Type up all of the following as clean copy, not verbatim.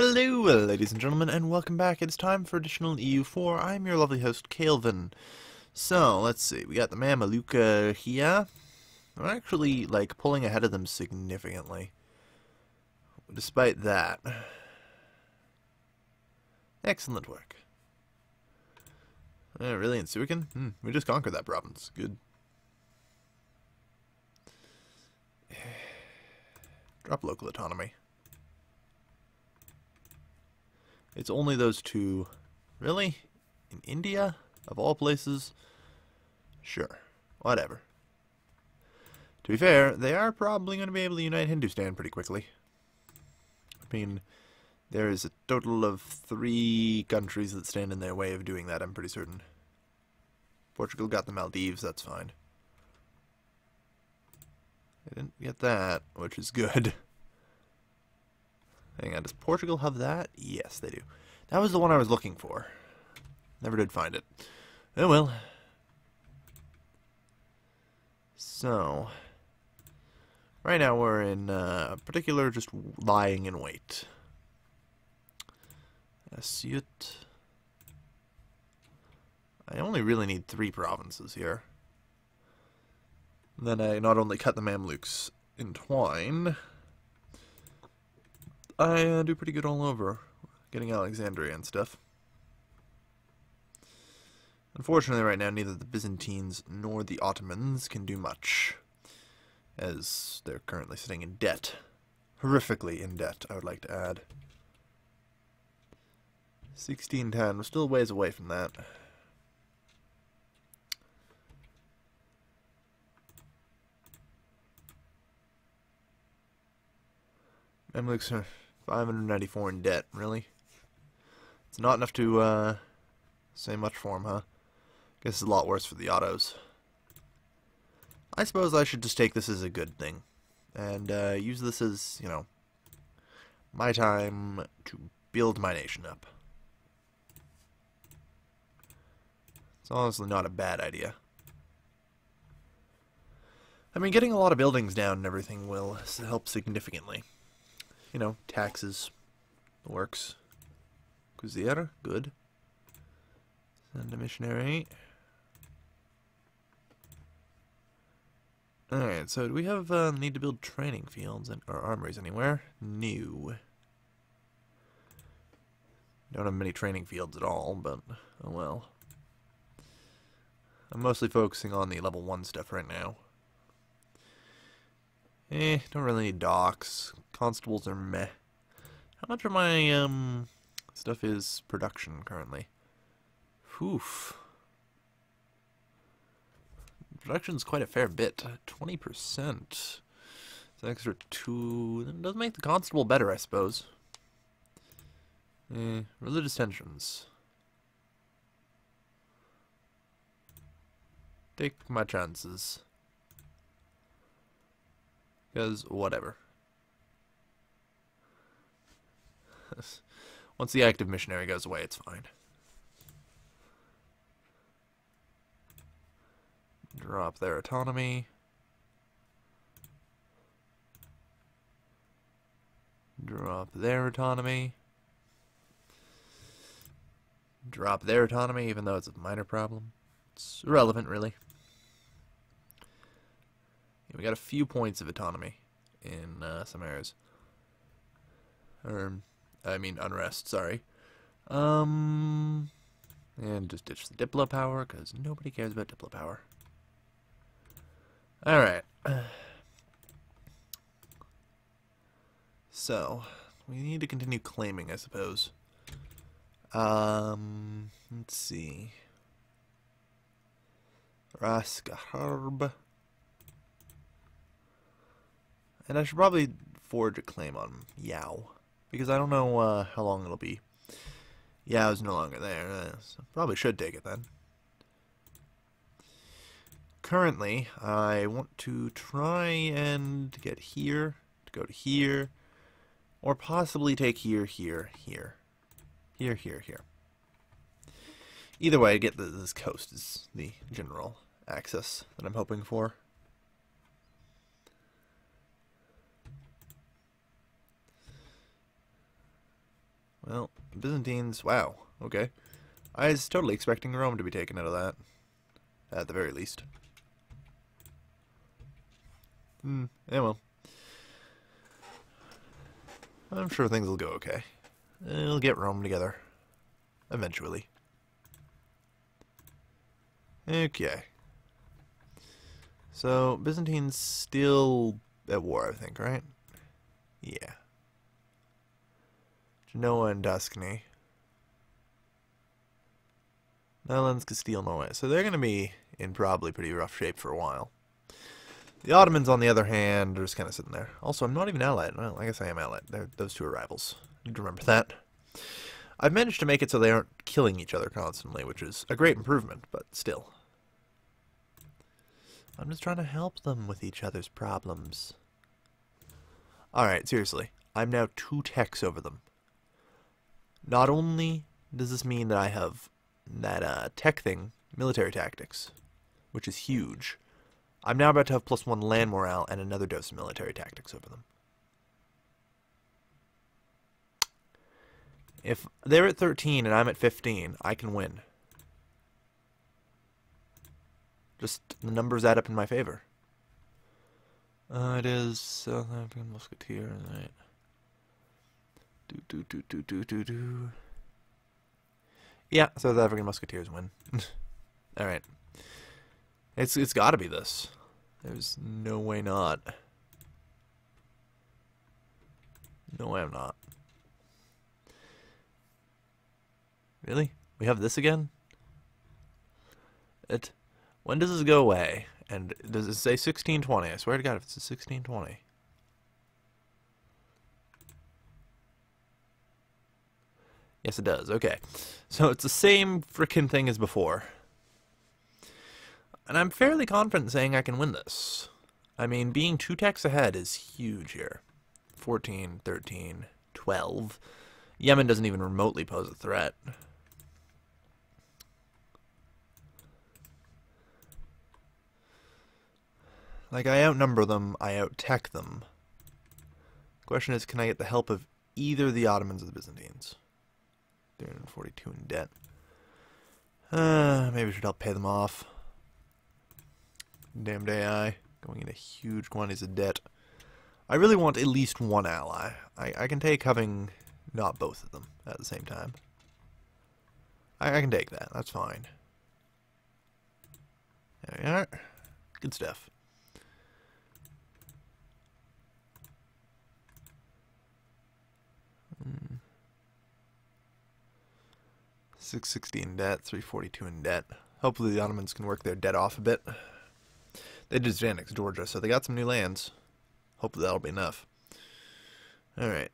Hello, ladies and gentlemen, and welcome back. It's time for additional EU4. I'm your lovely host, Calvin. So, let's see. We got the Mameluca here. We're actually, pulling ahead of them significantly. Despite that. Excellent work. Really, in Suican? We just conquered that province. Good. Drop local autonomy. It's only those two. Really? In India? Of all places? Sure. Whatever. To be fair, they are probably going to be able to unite Hindustan pretty quickly. I mean, there is a total of 3 countries that stand in their way of doing that, I'm pretty certain. Portugal got the Maldives, that's fine. They didn't get that, which is good. Hang on, does Portugal have that? Yes, they do. That was the one I was looking for. Never did find it. Oh well. So, right now we're in particular just lying in wait. Asyut. I only really need 3 provinces here. And then I not only cut the Mamluks in twine, I do pretty good all over, getting Alexandria and stuff. Unfortunately, right now, neither the Byzantines nor the Ottomans can do much, as they're currently sitting in debt. Horrifically in debt, I would like to add. 1610, we're still a ways away from that. Mamluks are 594 in debt, really? It's not enough to say much for them, huh? Guess it's a lot worse for the Ottos. I suppose I should just take this as a good thing. And use this as, you know, my time to build my nation up. It's honestly not a bad idea. I mean, getting a lot of buildings down and everything will help significantly. You know, taxes works. Kuzier, good. Send a missionary. Alright, so do we have need to build training fields or armories anywhere? No. Don't have many training fields at all, but oh well. I'm mostly focusing on the level 1 stuff right now. Don't really need docks. Constables are meh. How much of my stuff is production currently? Oof. Production's quite a fair bit. 20%. It's an extra 2. That does make the constable better, I suppose. Religious tensions. Take my chances. Because, whatever. Once the active missionary goes away, it's fine. Drop their autonomy. Drop their autonomy. Drop their autonomy, even though it's a minor problem. It's irrelevant, really. We got a few points of autonomy in some areas. I mean unrest, sorry. And just ditch the Diplo power, because nobody cares about Diplo power. Alright. So, we need to continue claiming, I suppose. Let's see. Raskaharb. And I should probably forge a claim on Yao, because I don't know how long it'll be. Yao's no longer there, so probably should take it then. Currently, I want to try and get here, to go to here, or possibly take here, here, here. Here, here, here. Either way, get this coast is the general access that I'm hoping for. Well, Byzantines, wow, okay. I was totally expecting Rome to be taken out of that. At the very least. Yeah, well. I'm sure things will go okay. We'll get Rome together. Eventually. Okay. So, Byzantine's still at war, I think, right? Yeah. Genoa and Tuscany. Netherlands, Castile, Norway. So they're going to be in probably pretty rough shape for a while. The Ottomans, on the other hand, are just kind of sitting there. Also, I'm not even allied. Well, I guess I am allied. Those two are rivals. Need to remember that. I've managed to make it so they aren't killing each other constantly, which is a great improvement, but still. I'm just trying to help them with each other's problems. Alright, seriously. I'm now 2 techs over them. Not only does this mean that I have that tech thing, military tactics, which is huge, I'm now about to have +1 land morale and another dose of military tactics over them. If they're at 13 and I'm at 15, I can win. Just the numbers add up in my favor. It is South African Musketeer, right? Yeah, South African Musketeers win. Alright. It's gotta be this. There's no way not. No way I'm not. Really? We have this again? When does this go away? And does it say 1620? I swear to God if it's a 1620. Yes, it does. Okay. So it's the same frickin' thing as before. And I'm fairly confident saying I can win this. I mean, being 2 techs ahead is huge here. 14, 13, 12. Yemen doesn't even remotely pose a threat. Like, I outnumber them, I out-tech them. The question is, can I get the help of either the Ottomans or the Byzantines? 342 in debt. Maybe we should help pay them off. Damned AI. Going into huge quantities of debt. I really want at least one ally. I can take having not both of them at the same time. I can take that. That's fine. There we are. Good stuff. Hmm. 660 in debt, 342 in debt. Hopefully the Ottomans can work their debt off a bit. They just annexed Georgia, so they got some new lands. Hopefully that'll be enough. Alright.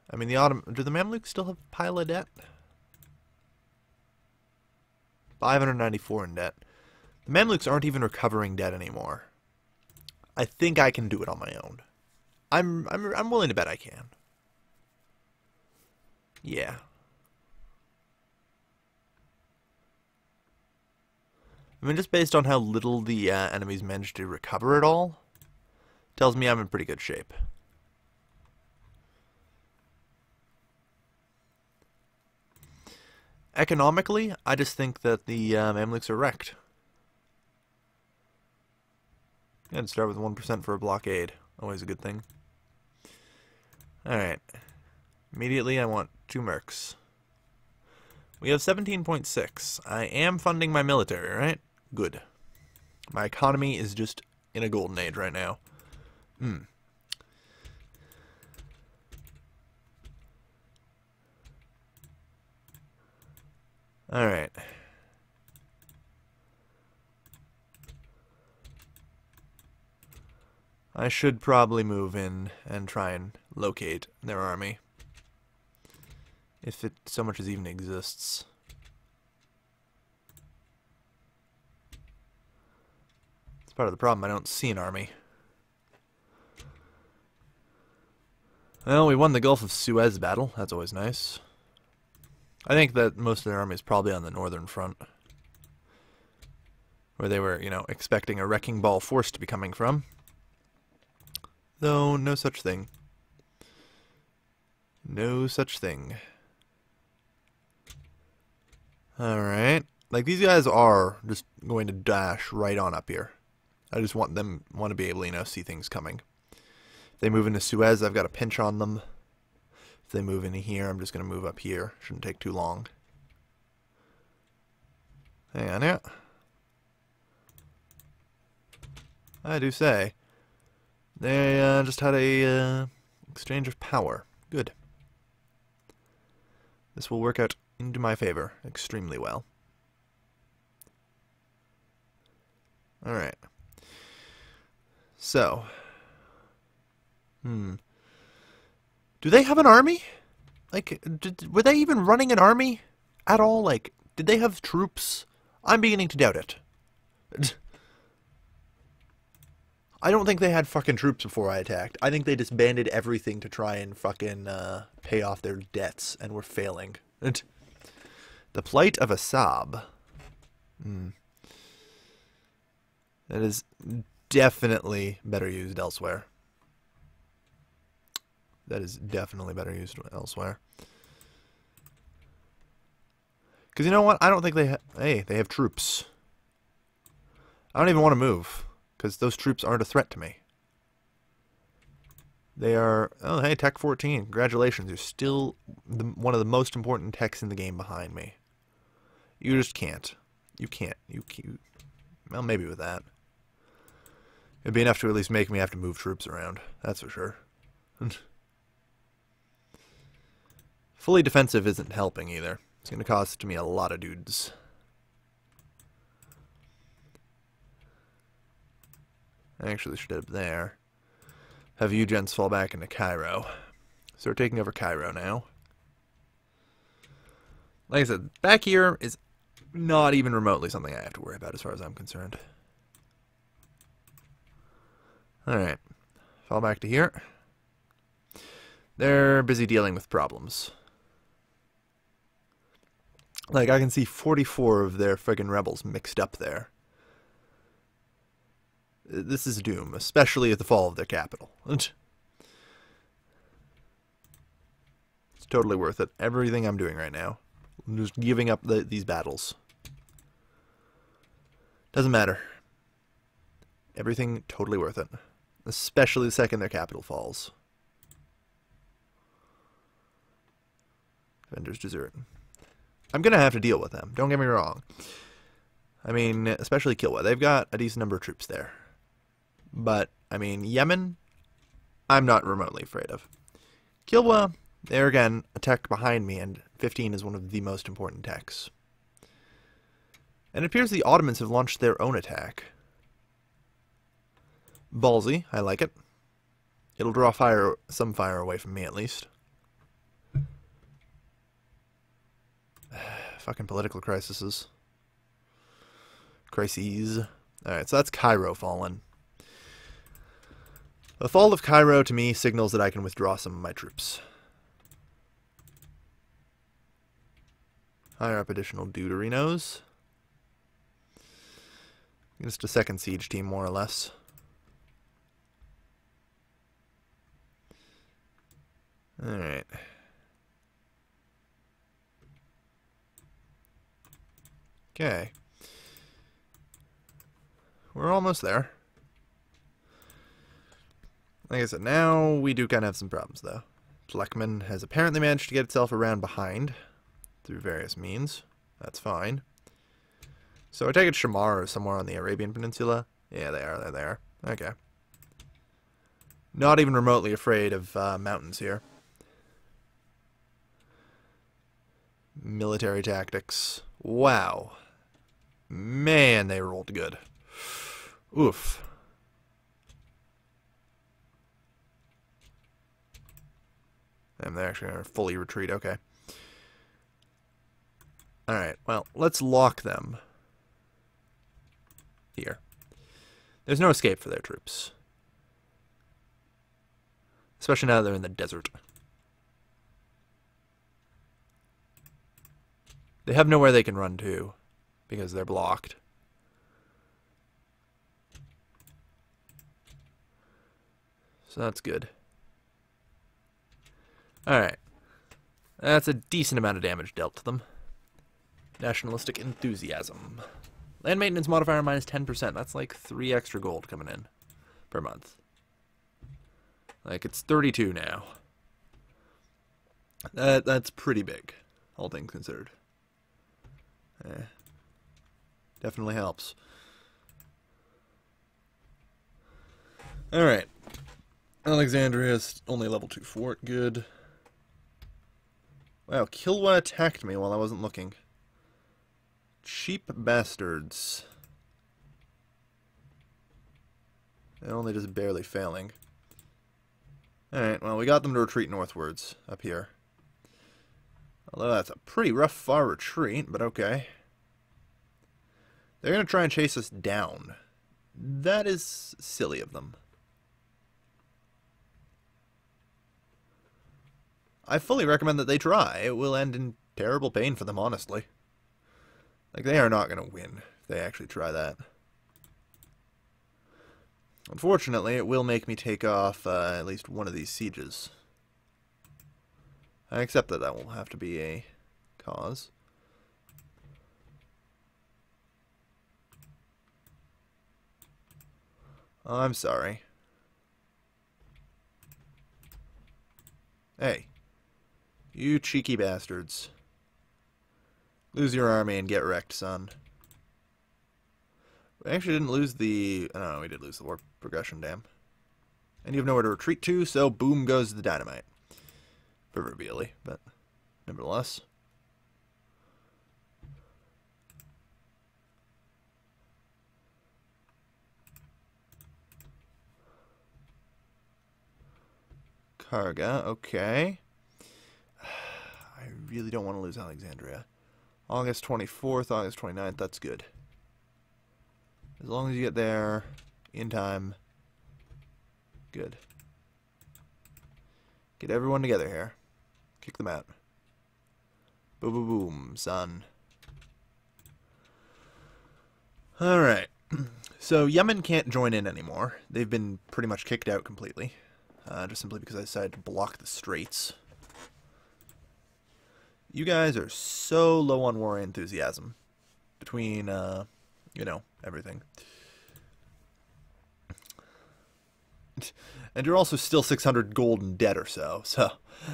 I mean, do the Mamluks still have a pile of debt? 594 in debt. The Mamluks aren't even recovering debt anymore. I think I can do it on my own. I'm willing to bet I can. Yeah. I mean, just based on how little the enemies managed to recover it all, tells me I'm in pretty good shape. Economically, I just think that the Mamluks are wrecked. I'd start with 1% for a blockade. Always a good thing. Alright. Immediately, I want 2 mercs. We have 17.6. I am funding my military, right? Good. My economy is just in a golden age right now. Alright. I should probably move in and try and locate their army. If it so much as even exists. It's part of the problem, I don't see an army. Well, we won the Gulf of Suez battle, that's always nice. I think that most of their army is probably on the northern front. Where they were, you know, expecting a wrecking ball force to be coming from. Though, no such thing. No such thing. Alright. Like, these guys are just going to dash right on up here. I just want to be able to, you know, see things coming. If they move into Suez, I've got a pinch on them. If they move into here, I'm just going to move up here. Shouldn't take too long. Hang on here. I do say. They just had a exchange of power. Good. This will work out into my favor extremely well. Alright. So. Do they have an army? Like, were they even running an army at all? Like, did they have troops? I'm beginning to doubt it. I don't think they had fucking troops before I attacked. I think they disbanded everything to try and fucking pay off their debts and were failing. The plight of a Saab. That is definitely better used elsewhere. That is definitely better used elsewhere. Because you know what? I don't think they hey, they have troops. I don't even want to move. Because those troops aren't a threat to me. They are... Oh, hey, Tech 14. Congratulations. You're still one of the most important techs in the game behind me. You just can't. You can't. Well, maybe with that. It'd be enough to at least make me have to move troops around. That's for sure. Fully defensive isn't helping either. It's going to cost me a lot of dudes. I actually should have there. Have you gents fall back into Cairo. So we're taking over Cairo now. Like I said, back here is not even remotely something I have to worry about as far as I'm concerned. Alright. Fall back to here. They're busy dealing with problems. Like, I can see 44 of their friggin' rebels mixed up there. This is doom, especially at the fall of their capital. It's totally worth it. Everything I'm doing right now. I'm just giving up these battles. Doesn't matter. Everything totally worth it. Especially the second their capital falls. Vendors desert. I'm going to have to deal with them. Don't get me wrong. I mean, especially Kilwa. They've got a decent number of troops there. But, I mean, Yemen, I'm not remotely afraid of. Kilwa, there again, a tech behind me, and 15 is one of the most important techs. And it appears the Ottomans have launched their own attack. Ballsy, I like it. It'll draw some fire away from me, at least. Fucking political crises. Alright, so that's Cairo fallen. The fall of Cairo, to me, signals that I can withdraw some of my troops. Hire up additional deuterinos. Just a second siege team, more or less. Alright. Okay. We're almost there. Like I said, now we do kind of have some problems, though. Tlekman has apparently managed to get itself around behind through various means. That's fine. So I take it Shamar is somewhere on the Arabian Peninsula. Yeah, they are. They're there. Okay. Not even remotely afraid of mountains here. Military tactics. Wow. Man, they rolled good. Oof. And they're actually going to fully retreat. Okay. Alright, well, let's lock them here. There's no escape for their troops. Especially now that they're in the desert. They have nowhere they can run to, because they're blocked. So that's good. Alright. That's a decent amount of damage dealt to them. Nationalistic enthusiasm. Land maintenance modifier minus 10%. That's like 3 extra gold coming in per month. Like, it's 32 now. That's pretty big, all things considered. Definitely helps. Alright. Alexandria's only level 2 fort. Good. Wow, Kilwa attacked me while I wasn't looking. Cheap bastards. They're only just barely failing. Alright, well, we got them to retreat northwards, up here. Although that's a pretty rough, far retreat, but okay. They're going to try and chase us down. That is silly of them. I fully recommend that they try. It will end in terrible pain for them, honestly. Like, they are not going to win if they actually try that. Unfortunately, it will make me take off at least one of these sieges. I accept that that will have to be a cause. Oh, I'm sorry. Hey. You cheeky bastards. Lose your army and get wrecked, son. We actually didn't lose the... no, we did lose the war progression, damn. And you have nowhere to retreat to, so boom goes the dynamite. Proverbially, but nevertheless. Karga, okay. I really don't want to lose Alexandria. August 24th, August 29th, that's good. As long as you get there in time, good. Get everyone together here. Kick them out. Boom, boom, boom, son. Alright. So, Yemen can't join in anymore. They've been pretty much kicked out completely. Just simply because I decided to block the straits. You guys are so low on war enthusiasm. Between, you know, everything. And you're also still 600 gold in debt or so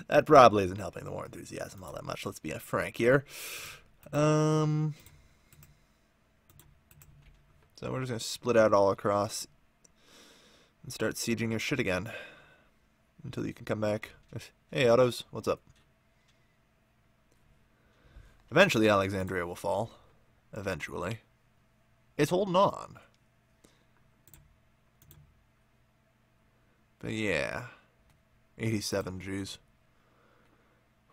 that probably isn't helping the war enthusiasm all that much, let's be frank here. So we're just going to split out all across and start sieging your shit again. Until you can come back. Hey, Autos, what's up? Eventually Alexandria will fall. Eventually. It's holding on. But yeah. 87, jeez.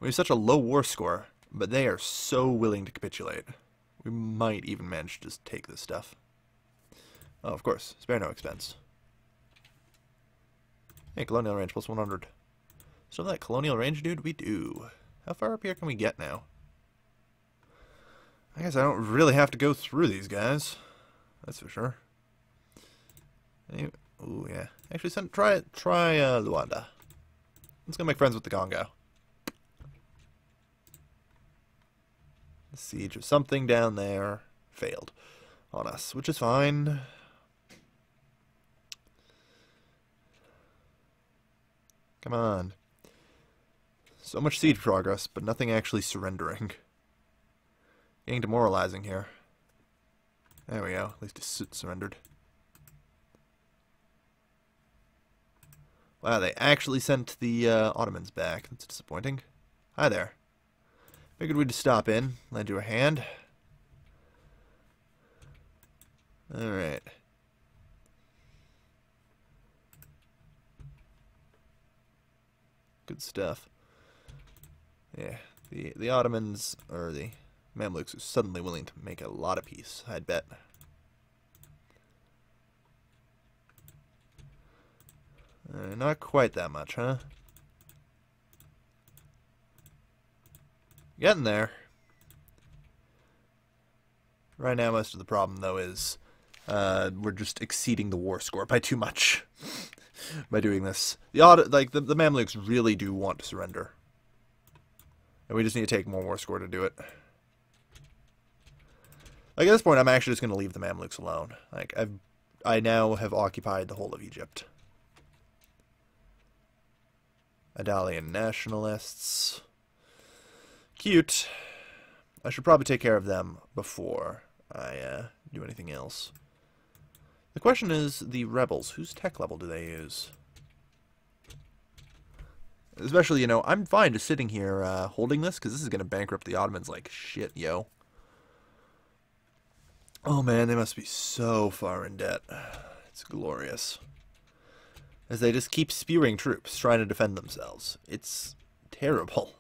We have such a low war score, but they are so willing to capitulate. We might even manage to just take this stuff. Oh, of course. Spare no expense. Hey, colonial range plus 100. Still have that colonial range, dude? We do. How far up here can we get now? I guess I don't really have to go through these guys. That's for sure. Ooh, yeah. Actually, try Luanda. Let's go make friends with the Congo. The siege of something down there failed on us, which is fine. Come on. So much siege progress, but nothing actually surrendering. Getting demoralizing here. There we go. At least it's surrendered. Wow, they actually sent the Ottomans back. That's disappointing. Hi there. Figured we'd just stop in, lend you a hand. Alright. Good stuff. Yeah, the Ottomans, or the Mamluks, are suddenly willing to make a lot of peace, I'd bet. Not quite that much, huh? Getting there. Right now, most of the problem, though, is we're just exceeding the war score by too much. by doing this. The Mamluks really do want to surrender. And we just need to take more war score to do it. Like, at this point, I'm actually just going to leave the Mamluks alone. Like, I now have occupied the whole of Egypt. Idalian nationalists. Cute. I should probably take care of them before I do anything else. The question is, the rebels, whose tech level do they use? Especially, you know, I'm fine just sitting here holding this, because this is going to bankrupt the Ottomans like shit, yo. Oh man, they must be so far in debt. It's glorious. As they just keep spewing troops, trying to defend themselves. It's terrible.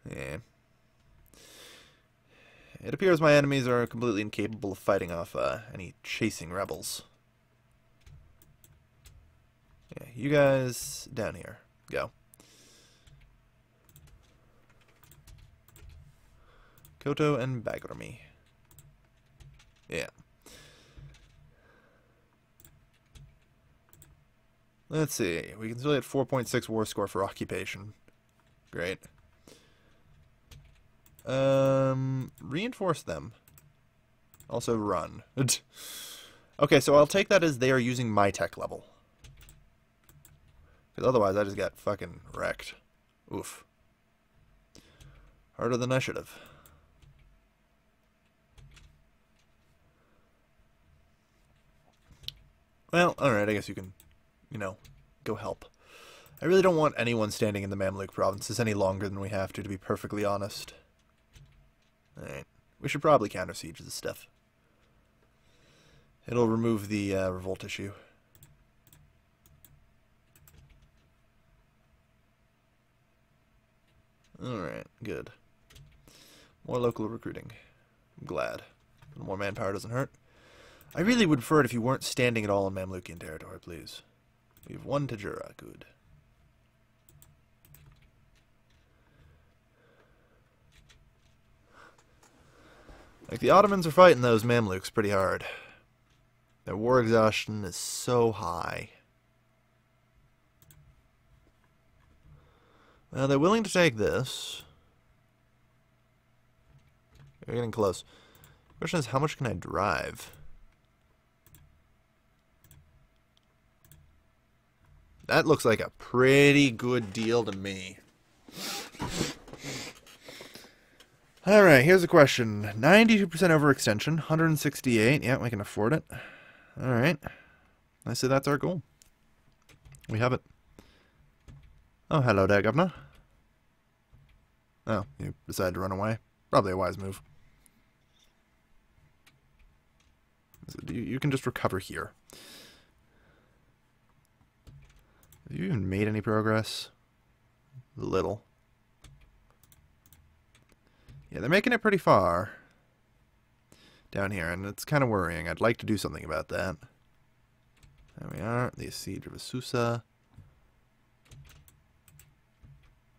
Yeah. It appears my enemies are completely incapable of fighting off any chasing rebels. Yeah, you guys down here. Go. Koto and Bagrami. Yeah. Let's see. We can still get 4.6 war score for occupation. Great. Reinforce them. Also run. Okay, so I'll take that as they are using my tech level. Because otherwise I just got fucking wrecked. Oof. Harder than I should have. Well, alright, I guess you can, you know, go help. I really don't want anyone standing in the Mamluk provinces any longer than we have to be perfectly honest. Alright. We should probably counter-siege this stuff. It'll remove the revolt issue. Alright, good. More local recruiting. I'm glad. More manpower doesn't hurt. I really would prefer it if you weren't standing at all in Mamlukian territory, please. We have one Tajura, good. Like, the Ottomans are fighting those Mamluks pretty hard. Their war exhaustion is so high. Well, they're willing to take this. They're getting close. The question is, how much can I drive? That looks like a pretty good deal to me. Alright, here's a question. 92% overextension, 168. Yeah, we can afford it. Alright. I say that's our goal. We have it. Oh, hello there, Governor. Oh, you decided to run away. Probably a wise move. You can just recover here. Have you even made any progress? Little. Yeah, they're making it pretty far down here, and it's kind of worrying. I'd like to do something about that. There we are. The siege of Asusa.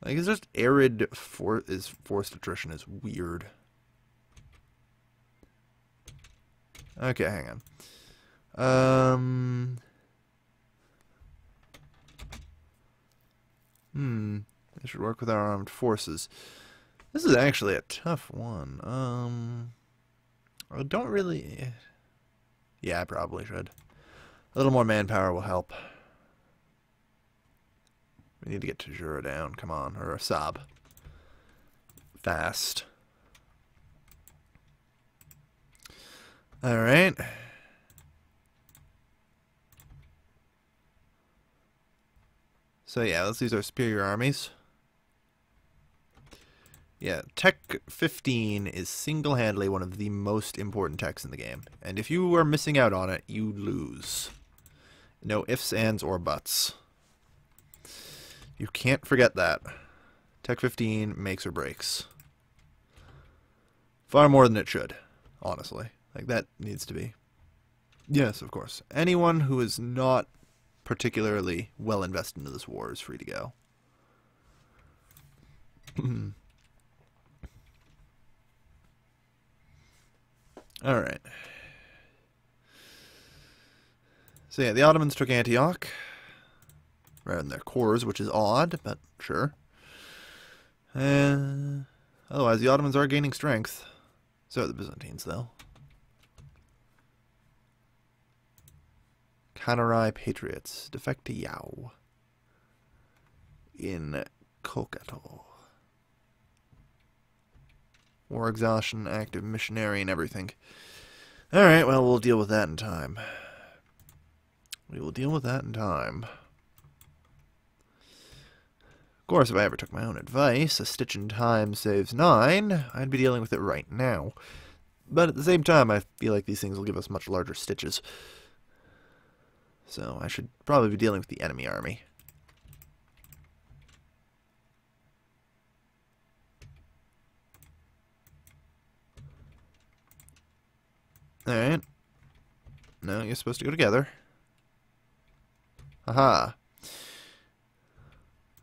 Like, it's just arid forced attrition is weird. Okay, hang on. I should work with our armed forces. This is actually a tough one. I don't really... Yeah, I probably should. A little more manpower will help. We need to get Tajura down. Come on. Or Assab. Fast. Alright. So yeah, let's use our superior armies. Yeah, Tech 15 is single-handedly one of the most important techs in the game. And if you are missing out on it, you lose. No ifs, ands, or buts. You can't forget that. Tech 15 makes or breaks. Far more than it should, honestly. Like, that needs to be. Yes, of course. Anyone who is not particularly well invested into this war is free to go. Alright. So yeah, the Ottomans took Antioch rather than their cores, which is odd, but sure. Otherwise, the Ottomans are gaining strength. So are the Byzantines, though. Kanarai Patriots defect to Yao in Kokato. War exhaustion, active missionary, and everything. Alright, well, we'll deal with that in time. We will deal with that in time. Of course, if I ever took my own advice, a stitch in time saves 9, I'd be dealing with it right now. But at the same time, I feel like these things will give us much larger stitches. So I should probably be dealing with the enemy army. Alright. No, you're supposed to go together. Aha.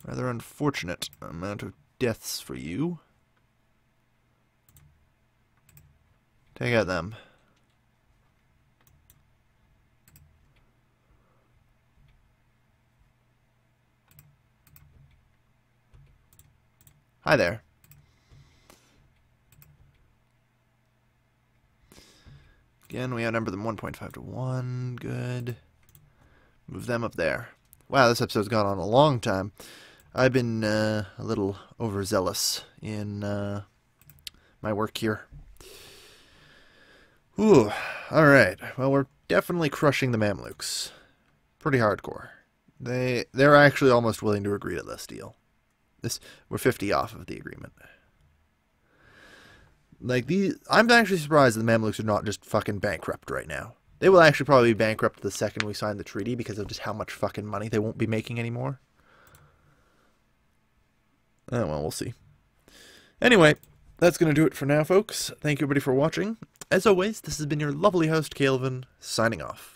Rather unfortunate amount of deaths for you. Take out them. Hi there. Again, we outnumber them 1.5 to 1. Good. Move them up there. Wow, this episode's gone on a long time. I've been a little overzealous in my work here. Ooh, alright. Well, we're definitely crushing the Mamluks. Pretty hardcore. They're actually almost willing to agree to this deal. We're 50 off of the agreement. Like, I'm actually surprised that the Mamluks are not just fucking bankrupt right now. They will actually probably be bankrupt the second we sign the treaty because of just how much fucking money they won't be making anymore. Oh, well, we'll see. Anyway, that's going to do it for now, folks. Thank you, everybody, for watching. As always, this has been your lovely host, Calvin, signing off.